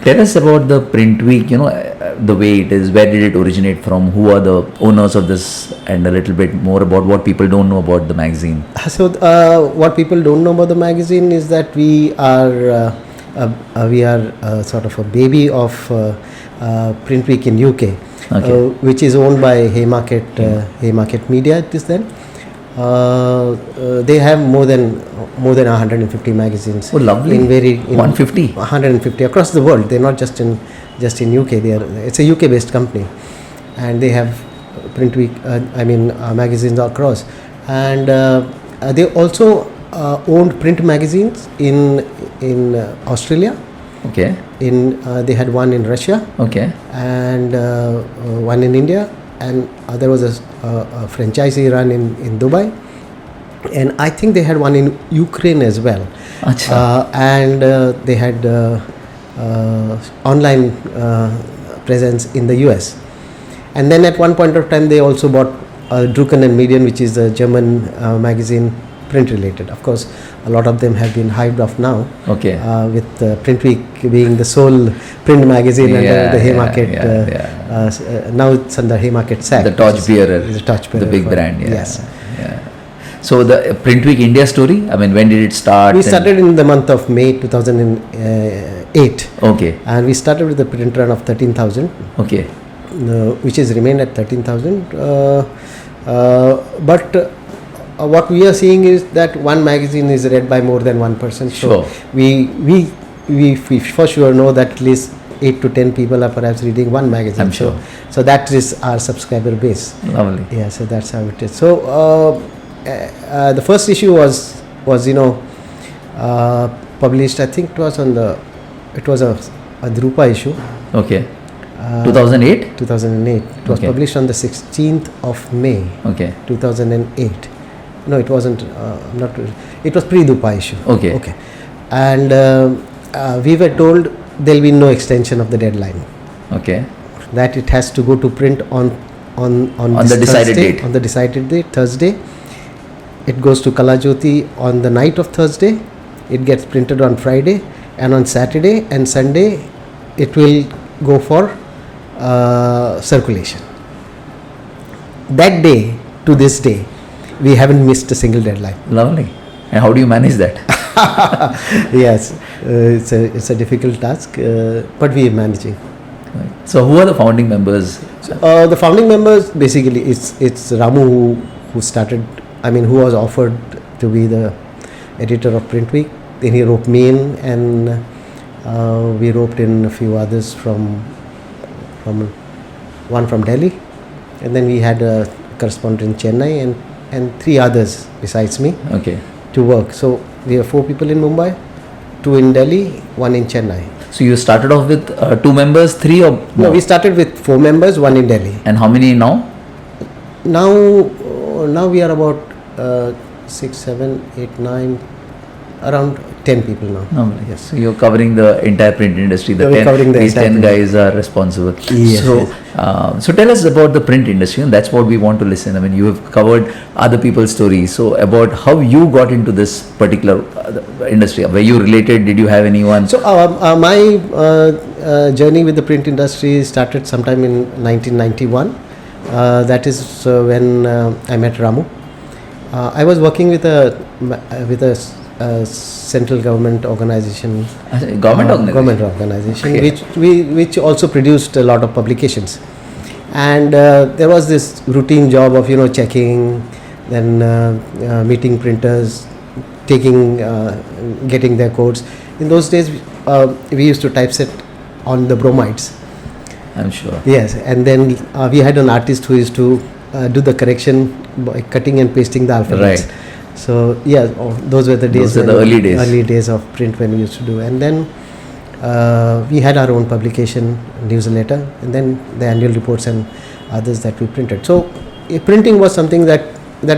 Tell us about the PrintWeek, the way it is. Where did it originate from? Who are the owners of this? And a little bit more about what people don't know about the magazine. So, what people don't know about the magazine is that we are sort of a baby of PrintWeek in UK, which is owned by Haymarket Media. It is then. They have more than 150 magazines. Oh, lovely! 150 across the world. They're not just in UK. It's a UK based company, and they have PrintWeek. Magazines across, and they also owned print magazines in Australia. Okay. They had one in Russia. Okay. And one in India. And there was a franchisee run in Dubai, and I think they had one in Ukraine as well. And they had online presence in the US. And then at one point of time, they also bought Drucken and Median, which is a German magazine, print related. Of course, a lot of them have been hived off now. Okay. With PrintWeek being the sole print magazine under the Haymarket. Now it's under Haymarket SAC. The torchbearer. The big brand. Yes. Yeah. So the PrintWeek India story. When did it start? We started in the month of May 2008. Okay. And we started with the print run of 13,000. Okay. Which has remained at 13,000. But what we are seeing is that one magazine is read by more than one person. So we for sure know that at least 8 to 10 people are perhaps reading one magazine. I'm sure. So that is our subscriber base. Lovely. Yeah. So that's how it is. So the first issue was published. I think it was a Drupa issue. Okay. 2008. 2008. It was published on the 16th of May. Okay. 2008. No, it wasn't. It was pre-Dupa issue. Okay. And we were told there will be no extension of the deadline. Okay. That it has to go to print on the decided date. On the decided date, Thursday. It goes to Kalajyoti on the night of Thursday. It gets printed on Friday, and on Saturday and Sunday, it will go for circulation. That day to this day, we haven't missed a single deadline. Lovely. And how do you manage that? Yes, it's a difficult task, but we are managing. So who are the founding members? The founding members, basically it's Ramu who started, who was offered to be the editor of PrintWeek. Then he roped me in, and we roped in a few others from one from Delhi, and then we had a correspondent in Chennai and 3 others besides me. Okay. To work. So we have 4 people in Mumbai, 2 in Delhi, 1 in Chennai. So you started off with 2 members, 3 or more? No, we started with 4 members, 1 in Delhi. And how many now? Now we are about 6, 7, 8, 9, around 10 people now. Yes. So you're covering the entire print industry. These 10 guys are responsible. Yes. So tell us about the print industry, and that's what we want to listen. You have covered other people's stories. So about how you got into this particular industry, were you related? Did you have anyone? So my journey with the print industry started sometime in 1991. That is when I met Ramu. I was working with a central government organization. Government organization, okay. which also produced a lot of publications. And there was this routine job of checking, then meeting printers, getting their codes. In those days, we used to typeset on the bromides. I'm sure. Yes, and then we had an artist who used to do the correction by cutting and pasting the alphabets. Right. So those were the days. Those were the early days of print when we used to do. And then we had our own publication, newsletter, and then the annual reports and others that we printed. So printing was something that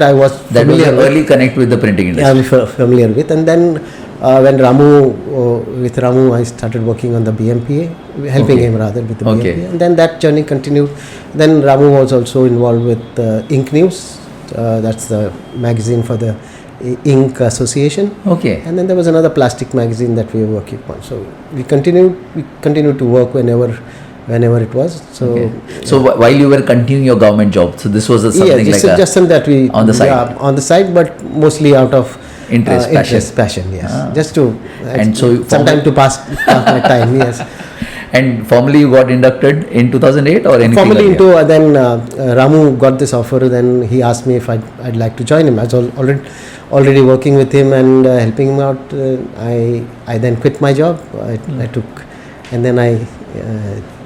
I was familiar with. Early connect with the printing industry. I'm familiar with. And then with Ramu, I started working on the BMPA, helping him rather with the BMPA. And then that journey continued. Then Ramu was also involved with Ink News. That's the magazine for the Ink Association. Okay. And then there was another plastic magazine that we were working on. So we continued to work whenever it was. So While you were continuing your government job, so this was something just something that we on the side. on the side, but mostly out of interest, passion. Yes, just to and so sometime to pass my time. Yes. And formally you got inducted in 2008 or anything? Formally into then Ramu got this offer. Then he asked me if I'd like to join him. I was already working with him and helping him out. I then quit my job. I took, and then I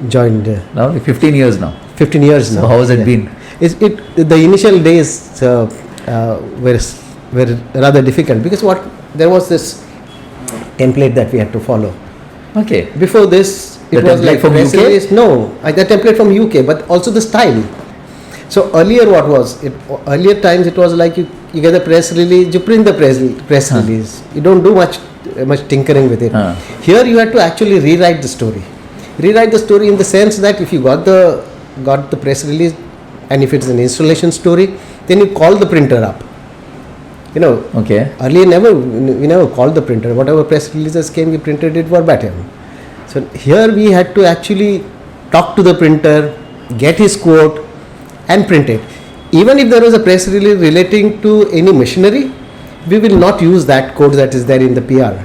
joined. Now 15 years now. 15 years now. So how has it been? The initial days were rather difficult because there was this template that we had to follow. Okay. Before this, it was like from UK? Release. No, the template from UK, but also the style. So earlier, earlier times it was like you get the press release, you print the press release. You don't do much tinkering with it. Here you have to actually rewrite the story. Rewrite the story in the sense that if you got the press release, and if it's an installation story, then you call the printer up. Okay. Earlier we never called the printer. Whatever press releases came, we printed it verbatim. So here we had to actually talk to the printer, get his quote, and print it. Even if there was a press release relating to any machinery, we will not use that code that is there in the PR.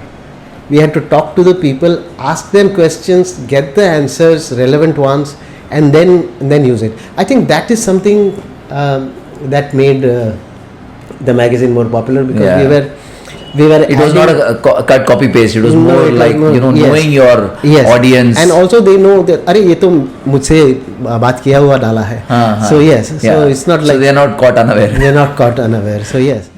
We had to talk to the people, ask them questions, get the answers, relevant ones, and then use it. I think that is something that made the magazine more popular because we were. It was not a cut copy paste. It was more like knowing your audience. And also they know that अरे ये तो मुझसे बात किया हुआ डाला है. So yes, so it's not like so they are not caught unaware. They are not caught unaware. So yes.